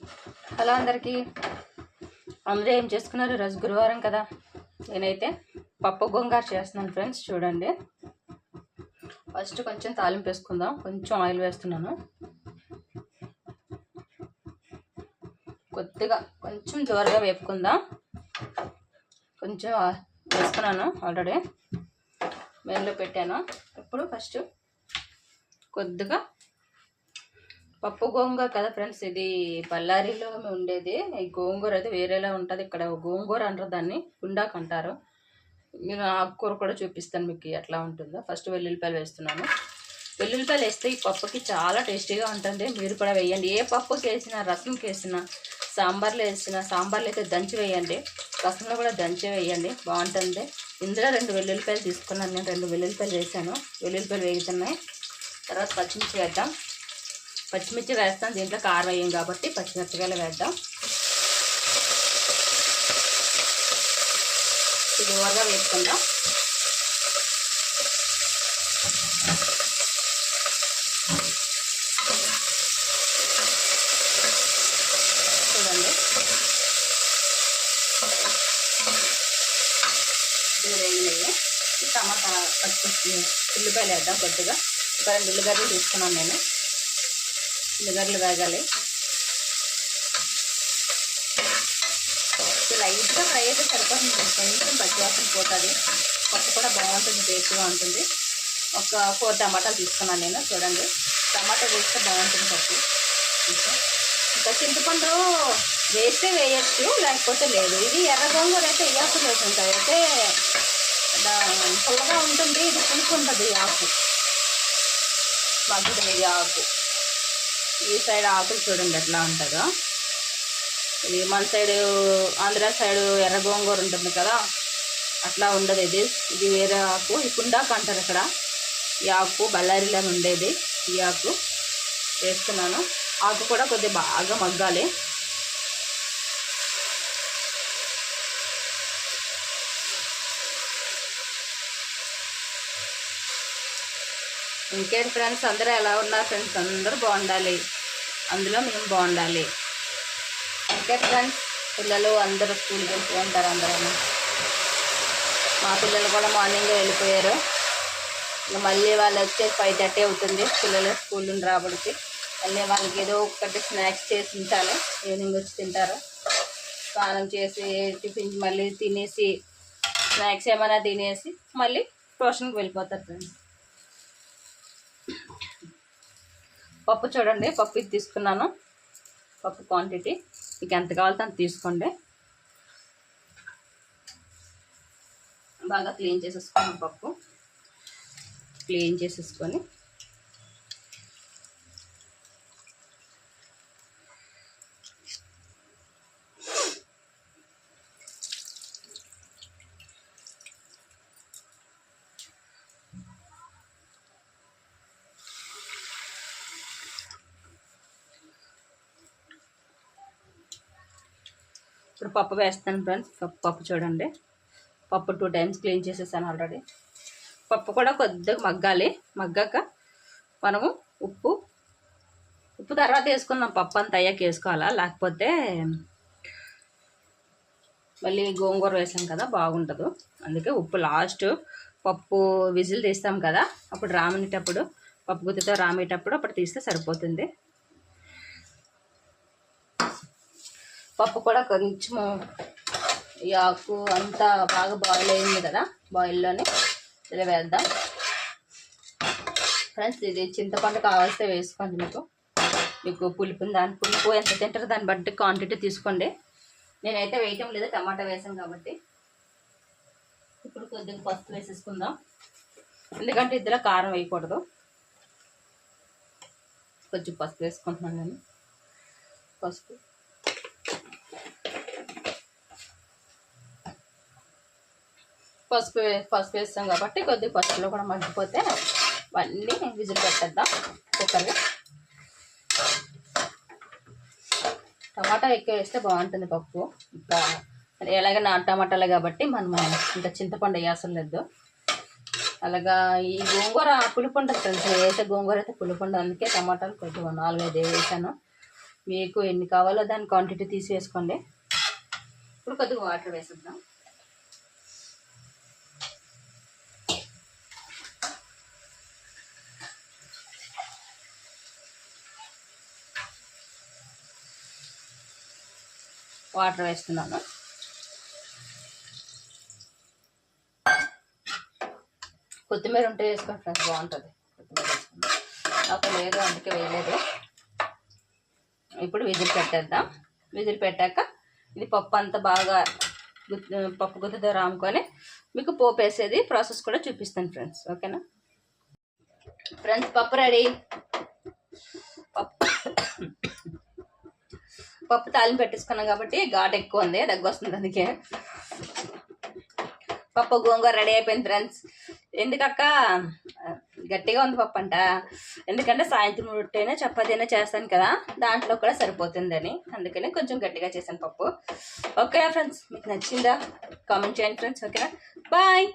Hello అందరికీ. అందరూ ఏం చేసుకున్నారు? ఈరోజు గురువారం కదా. నేనైతే పప్పు గోంగూర చేస్తున్నాను ఫ్రెండ్స్. చూడండి, ఫస్ట్ కొంచెం తాలింపు వేసుకుందాం. కొంచెం ఆయిల్ వేస్తున్నాను. కొద్దిగా కొంచెం దూరగా వేపుకుందాం. కొంచెం వేసుకున్నాను, ఆల్రెడీ మెయిన్లో పెట్టాను. ఇప్పుడు ఫస్ట్ కొద్దిగా పప్పు గోంగూర కదా ఫ్రెండ్స్, ఇది బళ్ళారిలో ఉండేది. ఈ గోంగూర అయితే వేరేలా ఉంటుంది. ఇక్కడ గోంగూర అంటారు, దాన్ని పుండాకు అంటారు. నేను ఆకుకూర కూడా చూపిస్తాను మీకు ఎట్లా ఉంటుందో. ఫస్ట్ వెల్లుల్లిపాయలు వేస్తున్నాను. వెల్లుల్లిపాయలు వేస్తే ఈ పప్పుకి చాలా టేస్టీగా ఉంటుంది. మీరు కూడా వేయండి. ఏ పప్పుకి వేసినా, రసంకి వేసినా, సాంబార్లో వేసినా, సాంబార్లో అయితే దంచి వేయండి, రసంలో కూడా దంచి వేయండి, బాగుంటుంది. ఇందులో 2 వెల్లుల్లిపాయలు తీసుకున్నాను. నేను 2 వెల్లుల్లిపాయలు వేసాను. వెల్లుల్లిపాయలు వేగుతున్నాయి. తర్వాత పచ్చిమిర్చి వేద్దాం. పచ్చిమిర్చి వేస్తాం, దీంట్లో కారం వేయం కాబట్టి పచ్చిమిరపకాయలు వేద్దాం. దూరగా వేసుకుందాం. చూడండి, ఇది వేగినాయి. టమాటా ఉల్లిపాయలు వేద్దాం కొద్దిగా. ఒక 2 ఉల్లిగడ్డలు తీసుకున్నాను నేను. ఉల్లిగడ్డలు వేగాలి. లైట్గా ఫ్రై అయితే సరిపోతుంది. కొంచెం పచ్చివాసన పోతుంది. పప్పు కూడా బాగుంటుంది, టేస్ట్గా ఉంటుంది. ఒక 4 టమాటాలు తీసుకున్నాను నేను. చూడండి, టమాటా వేస్తే బాగుంటుంది పప్పు. ఇంకా చింతపండు వేస్తే వేయచ్చు, లేకపోతే లేదు. ఇది ఎర్ర గోంగూర అయితే వేయాల్సి వేసుకుంటాయి. అయితే పుల్లగా ఉంటుంది, ఇది పులుపు ఉంటుంది. ఈ ఆకు మగ్గుతుంది. ఇది ఆకు, ఈ సైడ్ ఆకులు చూడండి ఎట్లా ఉంటుందో. ఇది మన సైడు ఆంధ్ర సైడు ఎర్ర గోంగూర ఉంటుంది కదా, అట్లా ఉండదు. ఇది వేరే ఆకు. ఈ పుండాకు అంటారు ఇక్కడ. ఈ ఆకు బళ్ళారిలో ఉండేది. ఈ ఆకు వేస్తున్నాను. ఆకు కూడా కొద్దిగా బాగా మగ్గాలి. ఇంకేంటి ఫ్రెండ్స్, అందరూ ఎలా ఉన్నారు ఫ్రెండ్స్? అందరూ బాగుండాలి, అందులో మేము బాగుండాలి. ఇంకేంటి ఫ్రెండ్స్, పిల్లలు అందరూ స్కూల్కి వెళ్తూ ఉంటారు. అందరూ మా పిల్లలు కూడా మార్నింగ్ వెళ్ళిపోయారు. ఇంకా మళ్ళీ వాళ్ళు వచ్చేసి 5:30 అవుతుంది పిల్లలు స్కూల్ నుండి రాబడికి. మళ్ళీ వాళ్ళకి ఏదో ఒకటి స్నాక్స్ చేసి ఉంచాలి. ఈవినింగ్ వచ్చి తింటారు. స్నానం చేసి టిఫిన్ మళ్ళీ తినేసి, స్నాక్స్ ఏమైనా తినేసి మళ్ళీ ట్యూషన్కి వెళ్ళిపోతారు ఫ్రెండ్స్. పప్పు చూడండి, పప్పు ఇది తీసుకున్నాను. పప్పు క్వాంటిటీ మీకు ఎంత కావాలో అంత తీసుకోండి. బాగా క్లీన్ చేసేసుకోండి. పప్పు క్లీన్ చేసేసుకొని ఇప్పుడు పప్పు వేస్తాను ఫ్రెండ్స్. పప్పు చూడండి, పప్పు 2 టైమ్స్ క్లీన్ చేసేసాను ఆల్రెడీ. పప్పు కూడా కొద్దిగా మగ్గాలి. మగ్గాక మనము ఉప్పు తర్వాత వేసుకుందాం. పప్పు అంతా అయ్యాక వేసుకోవాలా, లేకపోతే మళ్ళీ గోంగూర వేసాం కదా బాగుంటుంది. అందుకే ఉప్పు లాస్ట్ పప్పు విజిల్ తీస్తాం కదా, అప్పుడు రామేటప్పుడు, పప్పు గుత్తితో రామేటప్పుడు అప్పుడు తీస్తే సరిపోతుంది. పప్పు కూడా కొంచెము ఈ ఆకు అంతా బాగా బాయిల్ అయింది కదా, బాయిల్లోనే ఇలా వేద్దాం ఫ్రెండ్స్. ఇది చింతపండు కావాల్సి వేసుకోండి. మీకు పులుపు ఎంత తింటారో దాన్ని బట్టి క్వాంటిటీ తీసుకోండి. నేనైతే వేయటం లేదు, టమాటా వేసాను కాబట్టి. ఇప్పుడు కొద్దిగా పసుపు వేసేసుకుందాం, ఎందుకంటే ఇందులో కారం వేయకూడదు. కొంచెం పసుపు వేసుకుంటున్నాను నేను. పసుపు వేస్తాం కాబట్టి కొద్దిగా పసుపులో కూడా మగ్గిపోతే అన్నీ విజిల్ పెట్టేద్దాం కుక్కర్గా. టమాటా ఎక్కువ వేస్తే బాగుంటుంది పప్పు. ఇంకా ఎలాగ టమాటాలే కాబట్టి మనం ఇంత చింతపండు వేయాల్సిన లేదు. అలాగా ఈ గోంగూర పులుపు ఉంటుంది ఫ్రెండ్స్. వేసే గోంగూర అయితే పులుపు ఉండదు, అందుకే టమాటాలు కొంచెం 4-5 వేసాను. మీకు ఎన్ని కావాలో దాని క్వాంటిటీ తీసి వేసుకోండి. ఇప్పుడు కొద్దిగా వాటర్ వేసేద్దాం. వాటర్ వేస్తున్నాను. కొత్తిమీర ఉంటే వేసుకోండి ఫ్రెండ్స్, బాగుంటుంది. కొత్తిమీర వేసుకుందాం, నాకు లేదు అందుకే వేయలేదు. ఇప్పుడు విజిల్ పెట్టేద్దాం. విజిల్ పెట్టాక ఇది పప్పు అంతా బాగా పప్పు గుత్తితో రాముకొని మీకు పోపు వేసేది ప్రాసెస్ కూడా చూపిస్తాను ఫ్రెండ్స్. ఓకేనా ఫ్రెండ్స్, పప్పు రెడీ. పప్పు తాలింపు పెట్టేసుకున్నాం కాబట్టి ఘాటు ఎక్కువ ఉంది, దగ్గు వస్తుంది, అందుకే పప్పు గోంగూర రెడీ అయిపోయింది ఫ్రెండ్స్. ఎందుకక్క గట్టిగా ఉంది పప్పు అంట, ఎందుకంటే సాయంత్రం రొట్టెనే చపాతీ అయినా చేస్తాను కదా, దాంట్లో కూడా సరిపోతుందని, అందుకని కొంచెం గట్టిగా చేశాను పప్పు. ఓకేనా ఫ్రెండ్స్, మీకు నచ్చిందా కామెంట్ చేయండి ఫ్రెండ్స్. ఓకేనా, బాయ్.